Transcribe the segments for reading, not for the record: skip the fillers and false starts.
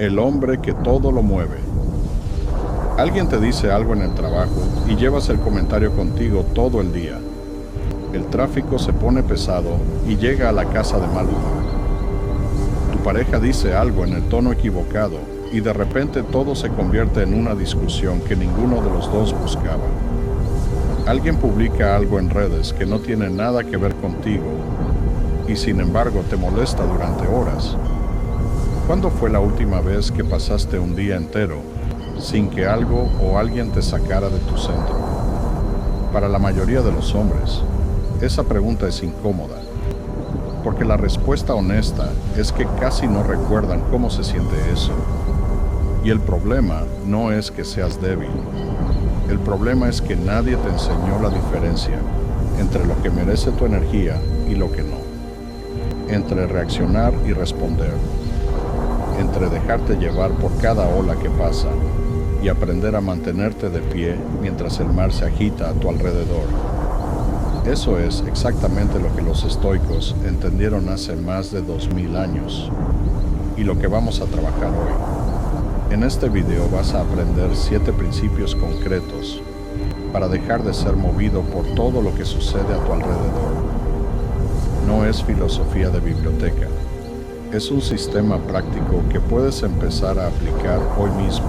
El hombre que todo lo mueve. Alguien te dice algo en el trabajo y llevas el comentario contigo todo el día. El tráfico se pone pesado y llega a la casa de mal humor. Tu pareja dice algo en el tono equivocado y de repente todo se convierte en una discusión que ninguno de los dos buscaba. Alguien publica algo en redes que no tiene nada que ver contigo y sin embargo te molesta durante horas. ¿Cuándo fue la última vez que pasaste un día entero sin que algo o alguien te sacara de tu centro? Para la mayoría de los hombres, esa pregunta es incómoda, porque la respuesta honesta es que casi no recuerdan cómo se siente eso. Y el problema no es que seas débil. El problema es que nadie te enseñó la diferencia entre lo que merece tu energía y lo que no. Entre reaccionar y responder. Entre dejarte llevar por cada ola que pasa y aprender a mantenerte de pie mientras el mar se agita a tu alrededor. Eso es exactamente lo que los estoicos entendieron hace más de 2000 años y lo que vamos a trabajar hoy. En este video vas a aprender 7 principios concretos para dejar de ser movido por todo lo que sucede a tu alrededor. No es filosofía de biblioteca. Es un sistema práctico que puedes empezar a aplicar hoy mismo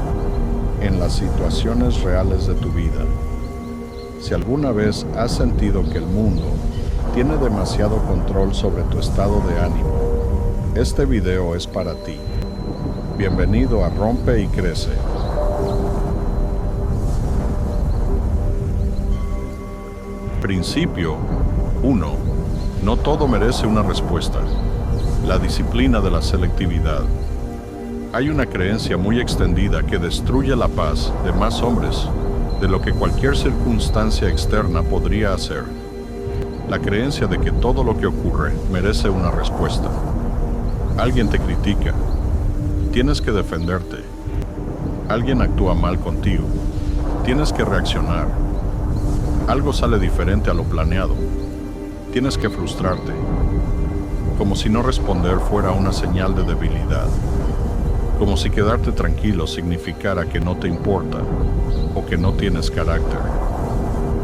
en las situaciones reales de tu vida. Si alguna vez has sentido que el mundo tiene demasiado control sobre tu estado de ánimo, este video es para ti. Bienvenido a Rompe y Crece. Principio 1. No todo merece una respuesta. La disciplina de la selectividad. Hay una creencia muy extendida que destruye la paz de más hombres de lo que cualquier circunstancia externa podría hacer. La creencia de que todo lo que ocurre merece una respuesta. Alguien te critica. Tienes que defenderte. Alguien actúa mal contigo. Tienes que reaccionar. Algo sale diferente a lo planeado. Tienes que frustrarte. Como si no responder fuera una señal de debilidad. Como si quedarte tranquilo significara que no te importa o que no tienes carácter.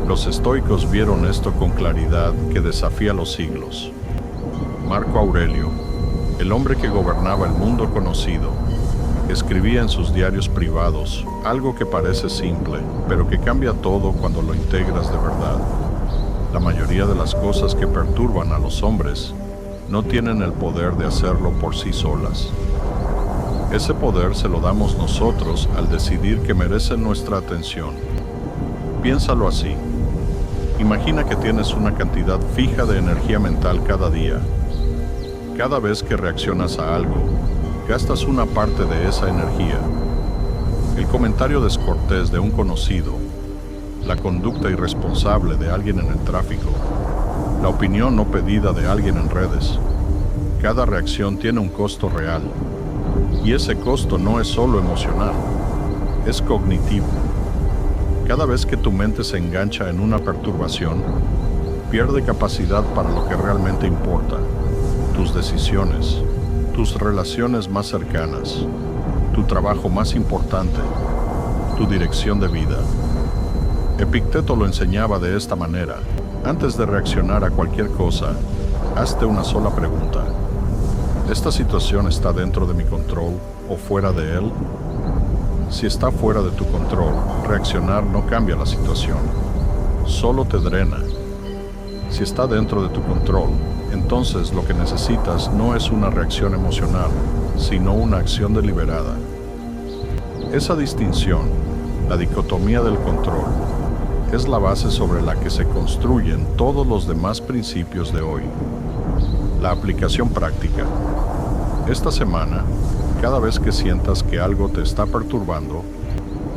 Los estoicos vieron esto con claridad que desafía los siglos. Marco Aurelio, el hombre que gobernaba el mundo conocido, escribía en sus diarios privados algo que parece simple, pero que cambia todo cuando lo integras de verdad. La mayoría de las cosas que perturban a los hombres no tienen el poder de hacerlo por sí solas. Ese poder se lo damos nosotros al decidir que merecen nuestra atención. Piénsalo así. Imagina que tienes una cantidad fija de energía mental cada día. Cada vez que reaccionas a algo, gastas una parte de esa energía. El comentario descortés de un conocido, la conducta irresponsable de alguien en el tráfico, la opinión no pedida de alguien en redes. Cada reacción tiene un costo real. Y ese costo no es solo emocional, es cognitivo. Cada vez que tu mente se engancha en una perturbación, pierde capacidad para lo que realmente importa: tus decisiones, tus relaciones más cercanas, tu trabajo más importante, tu dirección de vida. Epicteto lo enseñaba de esta manera. Antes de reaccionar a cualquier cosa, hazte una sola pregunta. ¿Esta situación está dentro de mi control o fuera de él? Si está fuera de tu control, reaccionar no cambia la situación, solo te drena. Si está dentro de tu control, entonces lo que necesitas no es una reacción emocional, sino una acción deliberada. Esa distinción, la dicotomía del control, es la base sobre la que se construyen todos los demás principios de hoy. La aplicación práctica. Esta semana, cada vez que sientas que algo te está perturbando,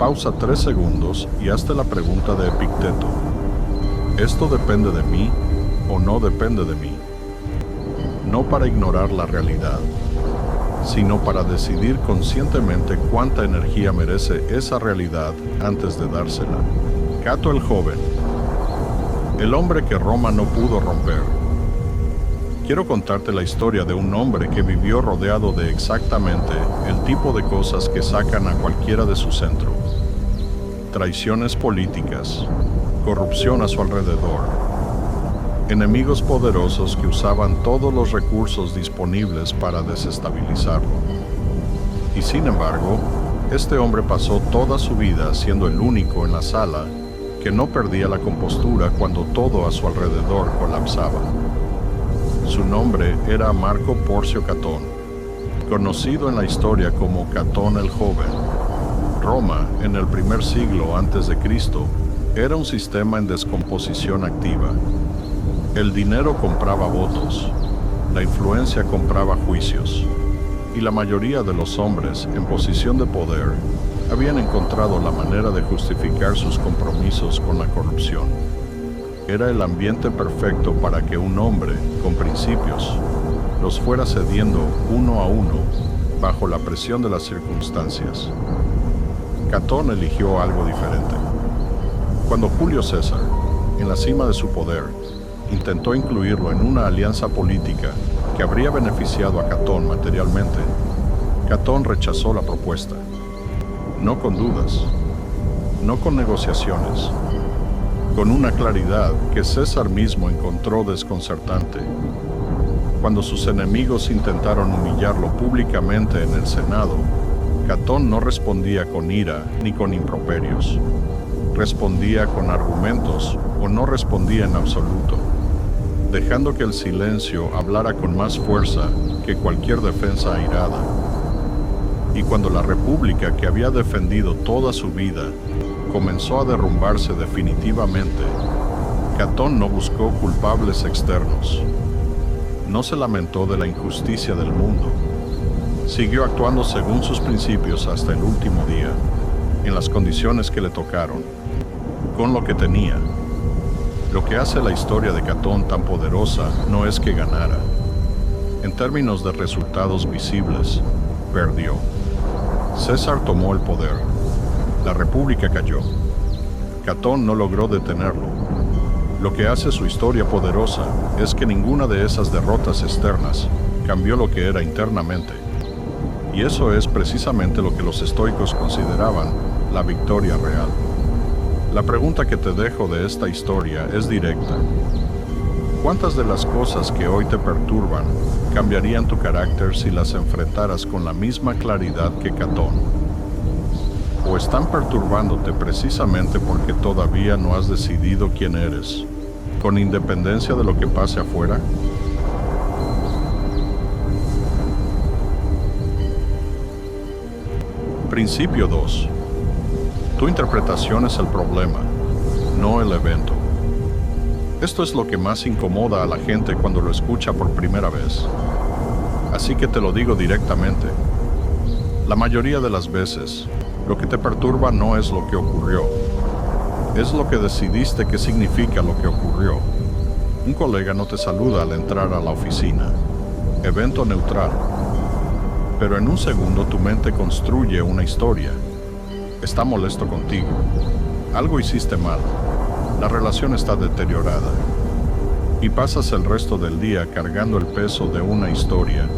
pausa 3 segundos y hazte la pregunta de Epicteto. ¿Esto depende de mí o no depende de mí? No para ignorar la realidad, sino para decidir conscientemente cuánta energía merece esa realidad antes de dársela. Cato el joven, el hombre que Roma no pudo romper. quiero contarte la historia de un hombre que vivió rodeado de exactamente el tipo de cosas que sacan a cualquiera de su centro. Traiciones políticas, corrupción a su alrededor, enemigos poderosos que usaban todos los recursos disponibles para desestabilizarlo. Y sin embargo, este hombre pasó toda su vida siendo el único en la sala que no perdía la compostura cuando todo a su alrededor colapsaba. Su nombre era Marco Porcio Catón, conocido en la historia como Catón el Joven. Roma, en el primer siglo antes de Cristo, era un sistema en descomposición activa. El dinero compraba votos, la influencia compraba juicios, y la mayoría de los hombres en posición de poder habían encontrado la manera de justificar sus compromisos con la corrupción. Era el ambiente perfecto para que un hombre con principios los fuera cediendo uno a uno bajo la presión de las circunstancias. Catón eligió algo diferente. Cuando Julio César, en la cima de su poder, intentó incluirlo en una alianza política que habría beneficiado a Catón materialmente, Catón rechazó la propuesta. No con dudas, no con negociaciones, con una claridad que César mismo encontró desconcertante. Cuando sus enemigos intentaron humillarlo públicamente en el Senado, Catón no respondía con ira ni con improperios. Respondía con argumentos o no respondía en absoluto, dejando que el silencio hablara con más fuerza que cualquier defensa airada. Y cuando la república que había defendido toda su vida comenzó a derrumbarse definitivamente, Catón no buscó culpables externos. No se lamentó de la injusticia del mundo. Siguió actuando según sus principios hasta el último día, en las condiciones que le tocaron, con lo que tenía. Lo que hace la historia de Catón tan poderosa no es que ganara. En términos de resultados visibles, perdió. César tomó el poder. La república cayó. Catón no logró detenerlo. Lo que hace su historia poderosa es que ninguna de esas derrotas externas cambió lo que era internamente. Y eso es precisamente lo que los estoicos consideraban la victoria real. La pregunta que te dejo de esta historia es directa. ¿Cuántas de las cosas que hoy te perturban cambiarían tu carácter si las enfrentaras con la misma claridad que Catón? ¿O están perturbándote precisamente porque todavía no has decidido quién eres, con independencia de lo que pase afuera? Principio 2. Tu interpretación es el problema, no el evento. Esto es lo que más incomoda a la gente cuando lo escucha por primera vez. Así que te lo digo directamente. La mayoría de las veces, lo que te perturba no es lo que ocurrió. Es lo que decidiste que significa lo que ocurrió. Un colega no te saluda al entrar a la oficina. Evento neutral. Pero en un segundo tu mente construye una historia. Está molesto contigo. Algo hiciste mal. La relación está deteriorada. Y pasas el resto del día cargando el peso de una historia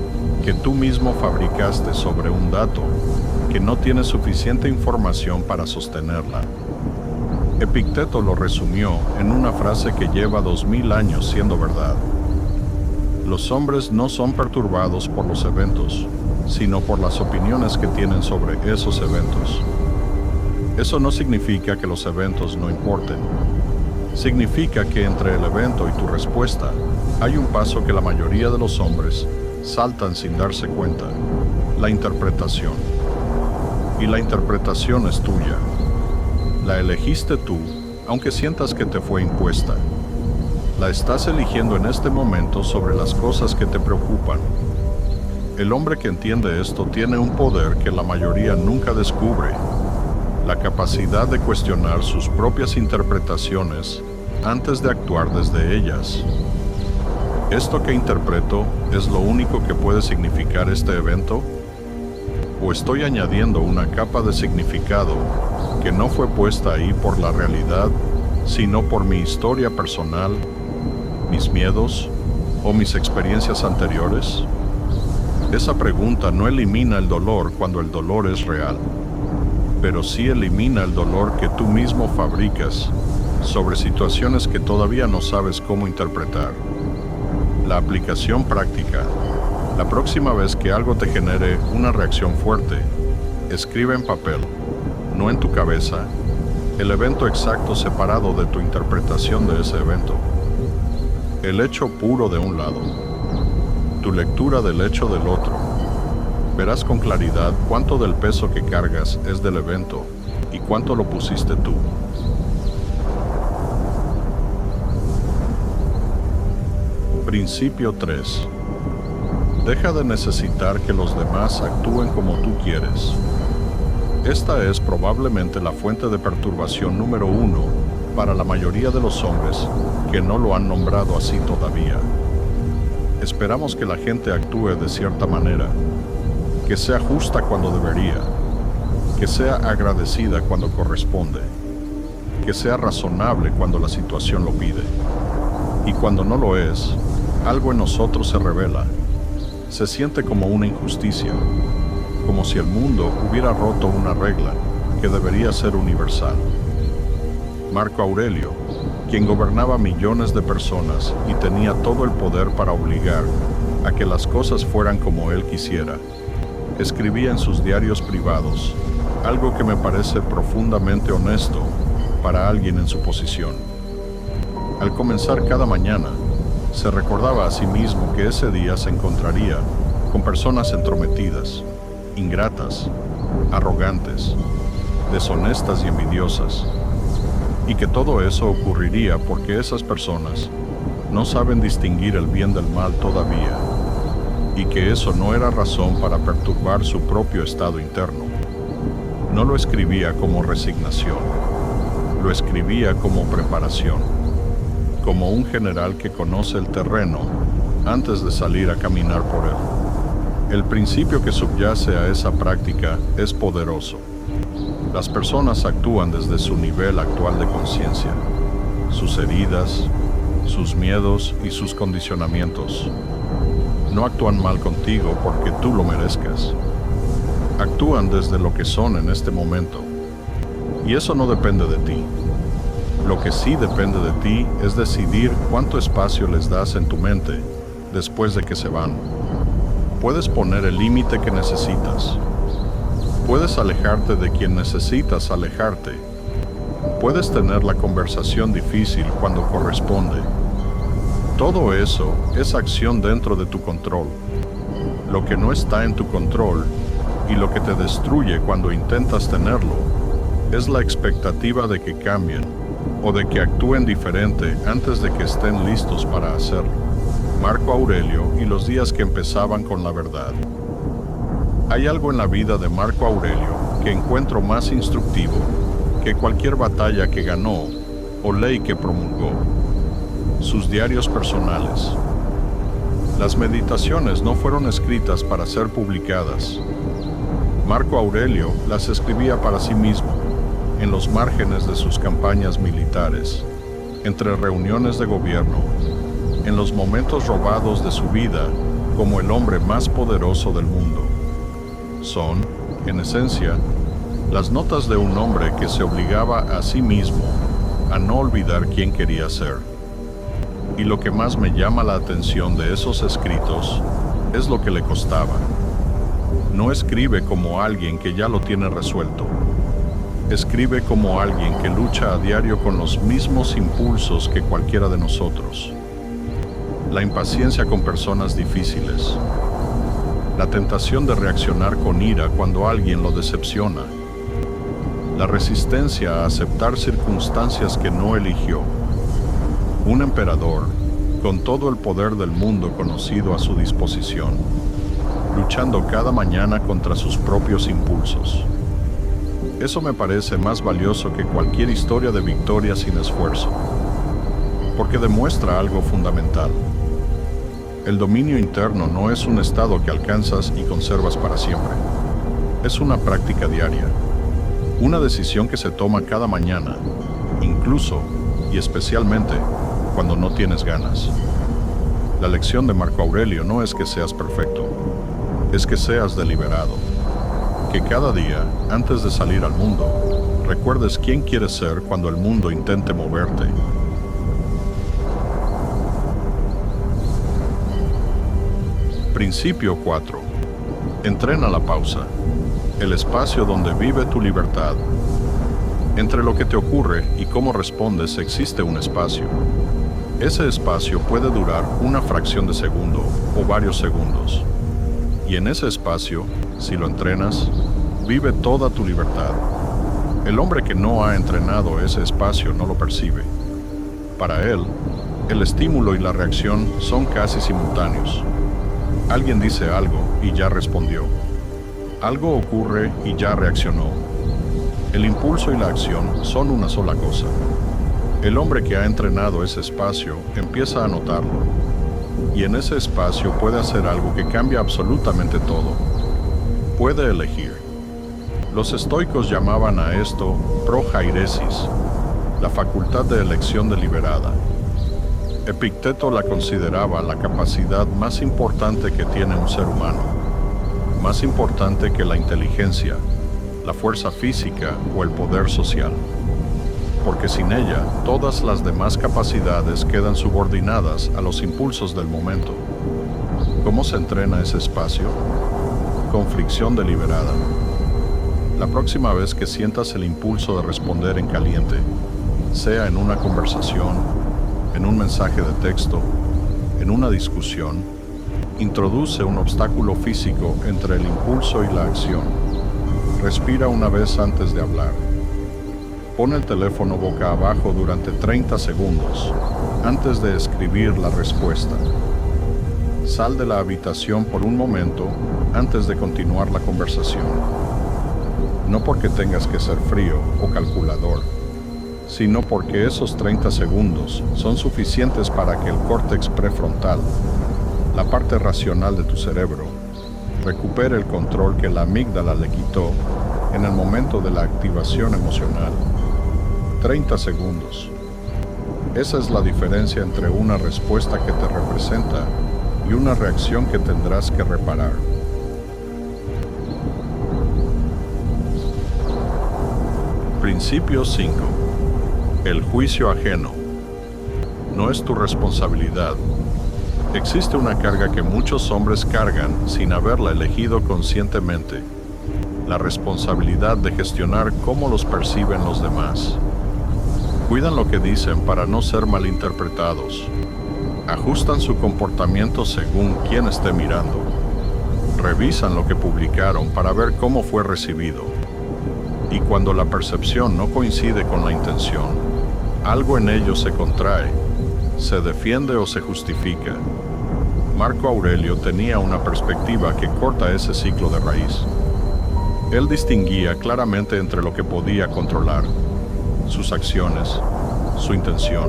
que tú mismo fabricaste sobre un dato que no tiene suficiente información para sostenerla. Epicteto lo resumió en una frase que lleva 2000 años siendo verdad. Los hombres no son perturbados por los eventos, sino por las opiniones que tienen sobre esos eventos. Eso no significa que los eventos no importen. Significa que entre el evento y tu respuesta hay un paso que la mayoría de los hombres saltan sin darse cuenta: la interpretación. Y la interpretación es tuya. La elegiste tú, aunque sientas que te fue impuesta. La estás eligiendo en este momento sobre las cosas que te preocupan. El hombre que entiende esto tiene un poder que la mayoría nunca descubre: la capacidad de cuestionar sus propias interpretaciones antes de actuar desde ellas. ¿Esto que interpreto es lo único que puede significar este evento? ¿O estoy añadiendo una capa de significado que no fue puesta ahí por la realidad, sino por mi historia personal, mis miedos, ¿O mis experiencias anteriores? Esa pregunta no elimina el dolor cuando el dolor es real, pero sí elimina el dolor que tú mismo fabricas sobre situaciones que todavía no sabes cómo interpretar. La aplicación práctica. La próxima vez que algo te genere una reacción fuerte, escribe en papel, no en tu cabeza, el evento exacto separado de tu interpretación de ese evento. El hecho puro de un lado, tu lectura del hecho del otro. Verás con claridad cuánto del peso que cargas es del evento y cuánto lo pusiste tú. Principio 3. Deja de necesitar que los demás actúen como tú quieres. Esta es probablemente la fuente de perturbación número 1 para la mayoría de los hombres que no lo han nombrado así todavía. Esperamos que la gente actúe de cierta manera, que sea justa cuando debería, que sea agradecida cuando corresponde, que sea razonable cuando la situación lo pide. Y cuando no lo es, algo en nosotros se revela. Se siente como una injusticia, como si el mundo hubiera roto una regla que debería ser universal. Marco Aurelio, quien gobernaba millones de personas y tenía todo el poder para obligar a que las cosas fueran como él quisiera, escribía en sus diarios privados algo que me parece profundamente honesto para alguien en su posición. Al comenzar cada mañana, se recordaba a sí mismo que ese día se encontraría con personas entrometidas, ingratas, arrogantes, deshonestas y envidiosas, y que todo eso ocurriría porque esas personas no saben distinguir el bien del mal todavía, y que eso no era razón para perturbar su propio estado interno. No lo escribía como resignación, lo escribía como preparación, como un general que conoce el terreno antes de salir a caminar por él. El principio que subyace a esa práctica es poderoso. Las personas actúan desde su nivel actual de conciencia, sus heridas, sus miedos y sus condicionamientos. No actúan mal contigo porque tú lo merezcas. Actúan desde lo que son en este momento. Y eso no depende de ti. Lo que sí depende de ti es decidir cuánto espacio les das en tu mente después de que se van. Puedes poner el límite que necesitas. Puedes alejarte de quien necesitas alejarte. Puedes tener la conversación difícil cuando corresponde. Todo eso es acción dentro de tu control. Lo que no está en tu control y lo que te destruye cuando intentas tenerlo es la expectativa de que cambien o de que actúen diferente antes de que estén listos para hacerlo. Marco Aurelio y los días que empezaban con la verdad. Hay algo en la vida de Marco Aurelio que encuentro más instructivo que cualquier batalla que ganó o ley que promulgó. Sus diarios personales. Las meditaciones no fueron escritas para ser publicadas. Marco Aurelio las escribía para sí mismo, en los márgenes de sus campañas militares, entre reuniones de gobierno, en los momentos robados de su vida como el hombre más poderoso del mundo. Son, en esencia, las notas de un hombre que se obligaba a sí mismo a no olvidar quién quería ser. Y lo que más me llama la atención de esos escritos es lo que le costaba. No escribe como alguien que ya lo tiene resuelto. Escribe como alguien que lucha a diario con los mismos impulsos que cualquiera de nosotros. La impaciencia con personas difíciles. La tentación de reaccionar con ira cuando alguien lo decepciona. La resistencia a aceptar circunstancias que no eligió. Un emperador, con todo el poder del mundo conocido a su disposición, luchando cada mañana contra sus propios impulsos. Eso me parece más valioso que cualquier historia de victoria sin esfuerzo, porque demuestra algo fundamental. El dominio interno no es un estado que alcanzas y conservas para siempre. Es una práctica diaria, una decisión que se toma cada mañana, incluso y especialmente cuando no tienes ganas. La lección de Marco Aurelio no es que seas perfecto, es que seas deliberado. Que cada día, antes de salir al mundo, recuerdes quién quieres ser cuando el mundo intente moverte. Principio 4. Entrena la pausa, el espacio donde vive tu libertad. Entre lo que te ocurre y cómo respondes existe un espacio. Ese espacio puede durar una fracción de segundo o varios segundos. Y en ese espacio, si lo entrenas, vive toda tu libertad. El hombre que no ha entrenado ese espacio no lo percibe. Para él, el estímulo y la reacción son casi simultáneos. Alguien dice algo y ya respondió. Algo ocurre y ya reaccionó. El impulso y la acción son una sola cosa. El hombre que ha entrenado ese espacio empieza a notarlo. Y en ese espacio puede hacer algo que cambia absolutamente todo. Puede elegir. Los estoicos llamaban a esto prohairesis, la facultad de elección deliberada. Epicteto la consideraba la capacidad más importante que tiene un ser humano, más importante que la inteligencia, la fuerza física o el poder social, porque sin ella todas las demás capacidades quedan subordinadas a los impulsos del momento. ¿Cómo se entrena ese espacio? Con fricción deliberada. La próxima vez que sientas el impulso de responder en caliente, sea en una conversación, en un mensaje de texto, en una discusión, introduce un obstáculo físico entre el impulso y la acción. Respira una vez antes de hablar. Pon el teléfono boca abajo durante 30 segundos antes de escribir la respuesta. Sal de la habitación por un momento antes de continuar la conversación. No porque tengas que ser frío o calculador, sino porque esos 30 segundos son suficientes para que el córtex prefrontal, la parte racional de tu cerebro, recupere el control que la amígdala le quitó en el momento de la activación emocional. 30 segundos. Esa es la diferencia entre una respuesta que te representa y una reacción que tendrás que reparar. Principio 5. El juicio ajeno. No es tu responsabilidad. Existe una carga que muchos hombres cargan sin haberla elegido conscientemente. La responsabilidad de gestionar cómo los perciben los demás. Cuidan lo que dicen para no ser malinterpretados. Ajustan su comportamiento según quien esté mirando. Revisan lo que publicaron para ver cómo fue recibido. Y cuando la percepción no coincide con la intención, algo en ello se contrae, se defiende o se justifica. Marco Aurelio tenía una perspectiva que corta ese ciclo de raíz. Él distinguía claramente entre lo que podía controlar, sus acciones, su intención,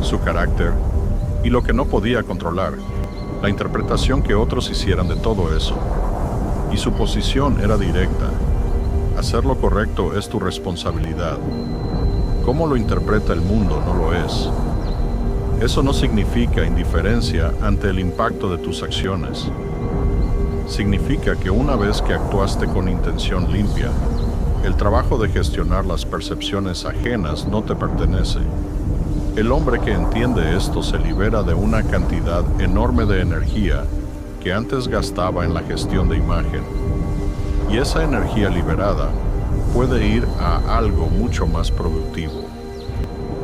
su carácter, y lo que no podía controlar, la interpretación que otros hicieran de todo eso. Y su posición era directa. Hacer lo correcto es tu responsabilidad. Cómo lo interpreta el mundo no lo es. Eso no significa indiferencia ante el impacto de tus acciones. Significa que una vez que actuaste con intención limpia, el trabajo de gestionar las percepciones ajenas no te pertenece. El hombre que entiende esto se libera de una cantidad enorme de energía que antes gastaba en la gestión de imagen. Y esa energía liberada puede ir a algo mucho más productivo.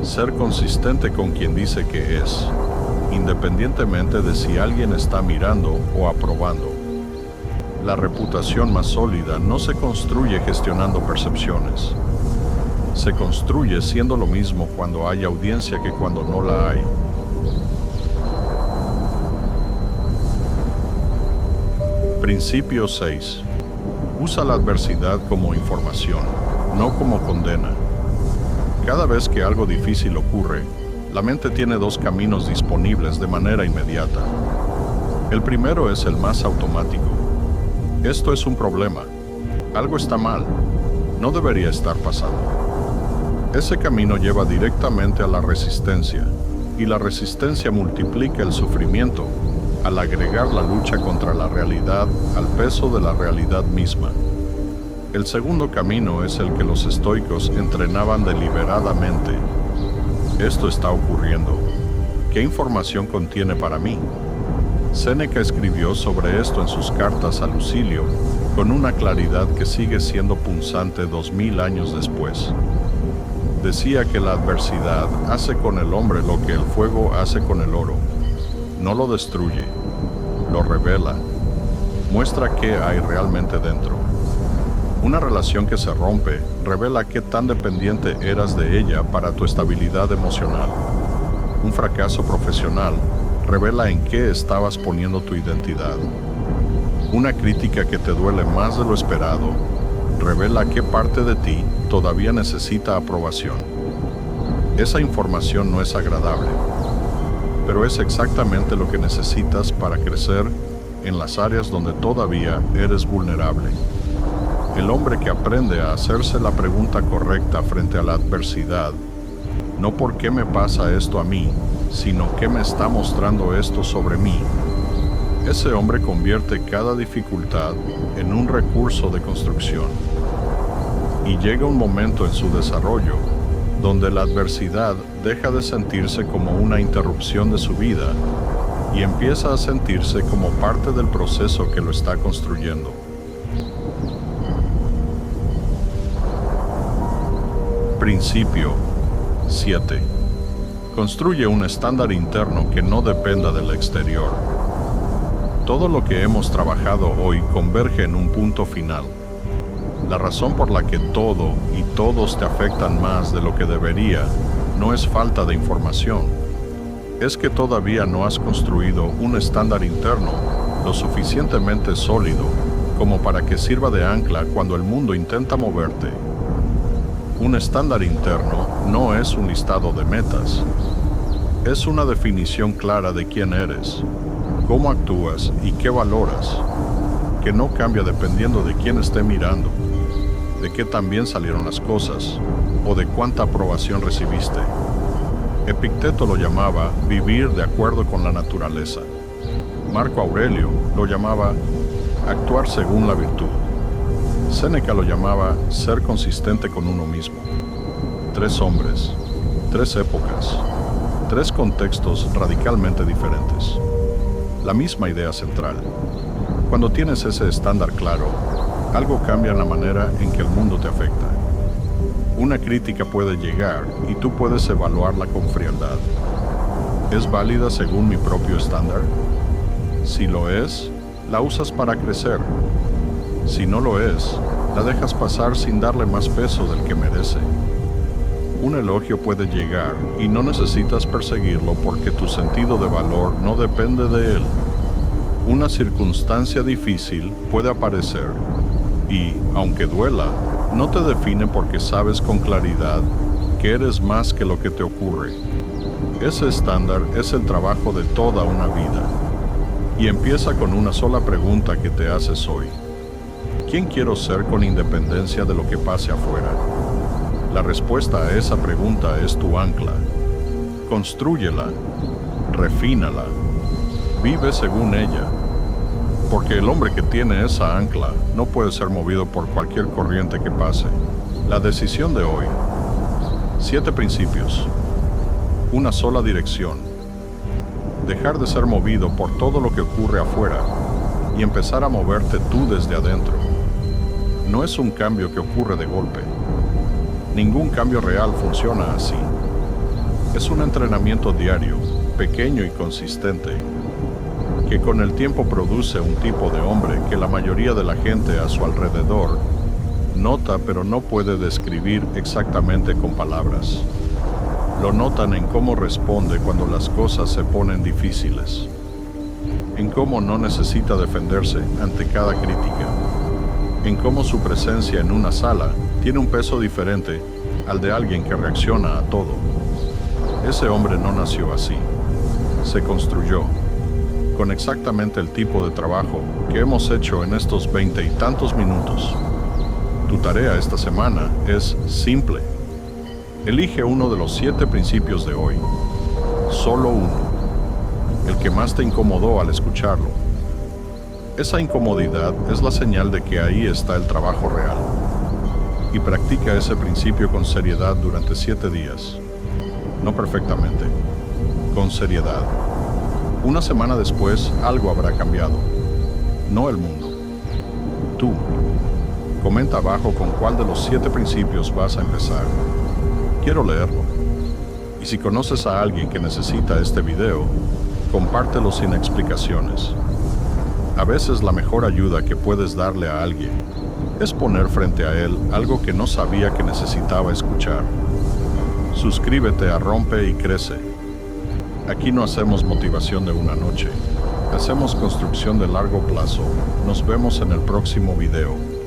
Ser consistente con quien dice que es, independientemente de si alguien está mirando o aprobando. La reputación más sólida no se construye gestionando percepciones. Se construye siendo lo mismo cuando hay audiencia que cuando no la hay. Principio 6. Usa la adversidad como información, no como condena. Cada vez que algo difícil ocurre, la mente tiene dos caminos disponibles de manera inmediata. El primero es el más automático. Esto es un problema. Algo está mal. No debería estar pasando. Ese camino lleva directamente a la resistencia, y la resistencia multiplica el sufrimiento al agregar la lucha contra la realidad al peso de la realidad misma. El segundo camino es el que los estoicos entrenaban deliberadamente. Esto está ocurriendo. ¿Qué información contiene para mí? Séneca escribió sobre esto en sus cartas a Lucilio con una claridad que sigue siendo punzante 2000 años después. Decía que la adversidad hace con el hombre lo que el fuego hace con el oro. No lo destruye, lo revela, muestra qué hay realmente dentro. Una relación que se rompe revela qué tan dependiente eras de ella para tu estabilidad emocional. Un fracaso profesional revela en qué estabas poniendo tu identidad. Una crítica que te duele más de lo esperado revela qué parte de ti todavía necesita aprobación. Esa información no es agradable, pero es exactamente lo que necesitas para crecer en las áreas donde todavía eres vulnerable. El hombre que aprende a hacerse la pregunta correcta frente a la adversidad, no por qué me pasa esto a mí, sino qué me está mostrando esto sobre mí. Ese hombre convierte cada dificultad en un recurso de construcción. Y llega un momento en su desarrollo donde la adversidad deja de sentirse como una interrupción de su vida y empieza a sentirse como parte del proceso que lo está construyendo. Principio 7. Construye un estándar interno que no dependa del exterior. Todo lo que hemos trabajado hoy converge en un punto final. La razón por la que todo y todos te afectan más de lo que debería no es falta de información. Es que todavía no has construido un estándar interno lo suficientemente sólido como para que sirva de ancla cuando el mundo intenta moverte. Un estándar interno no es un listado de metas. Es una definición clara de quién eres, cómo actúas y qué valoras, que no cambia dependiendo de quién esté mirando, de qué tan bien salieron las cosas o de cuánta aprobación recibiste. Epicteto lo llamaba vivir de acuerdo con la naturaleza. Marco Aurelio lo llamaba actuar según la virtud. Séneca lo llamaba ser consistente con uno mismo. 3 hombres, 3 épocas, 3 contextos radicalmente diferentes. La misma idea central. Cuando tienes ese estándar claro, algo cambia en la manera en que el mundo te afecta. Una crítica puede llegar y tú puedes evaluarla con frialdad. ¿Es válida según mi propio estándar? Si lo es, la usas para crecer. Si no lo es, la dejas pasar sin darle más peso del que merece. Un elogio puede llegar y no necesitas perseguirlo porque tu sentido de valor no depende de él. Una circunstancia difícil puede aparecer y, aunque duela, no te define porque sabes con claridad que eres más que lo que te ocurre. Ese estándar es el trabajo de toda una vida y empieza con una sola pregunta que te haces hoy. ¿Quién quiero ser con independencia de lo que pase afuera? La respuesta a esa pregunta es tu ancla. Constrúyela, refínala, vive según ella. Porque el hombre que tiene esa ancla no puede ser movido por cualquier corriente que pase. La decisión de hoy. 7 principios. Una sola dirección. Dejar de ser movido por todo lo que ocurre afuera y empezar a moverte tú desde adentro. No es un cambio que ocurre de golpe. Ningún cambio real funciona así. Es un entrenamiento diario, pequeño y consistente, que con el tiempo produce un tipo de hombre que la mayoría de la gente a su alrededor nota pero no puede describir exactamente con palabras. Lo notan en cómo responde cuando las cosas se ponen difíciles, en cómo no necesita defenderse ante cada crítica, en cómo su presencia en una sala tiene un peso diferente al de alguien que reacciona a todo. Ese hombre no nació así, se construyó, con exactamente el tipo de trabajo que hemos hecho en estos 20 y tantos minutos. Tu tarea esta semana es simple. Elige uno de los 7 principios de hoy. Solo uno. El que más te incomodó al escucharlo. Esa incomodidad es la señal de que ahí está el trabajo real. Y practica ese principio con seriedad durante 7 días. No perfectamente, con seriedad. Una semana después, algo habrá cambiado. No el mundo. Tú. Comenta abajo con cuál de los 7 principios vas a empezar. Quiero leerlo. Y si conoces a alguien que necesita este video, compártelo sin explicaciones. A veces la mejor ayuda que puedes darle a alguien es poner frente a él algo que no sabía que necesitaba escuchar. Suscríbete a Rompe y Crece. Aquí no hacemos motivación de una noche, hacemos construcción de largo plazo. Nos vemos en el próximo video.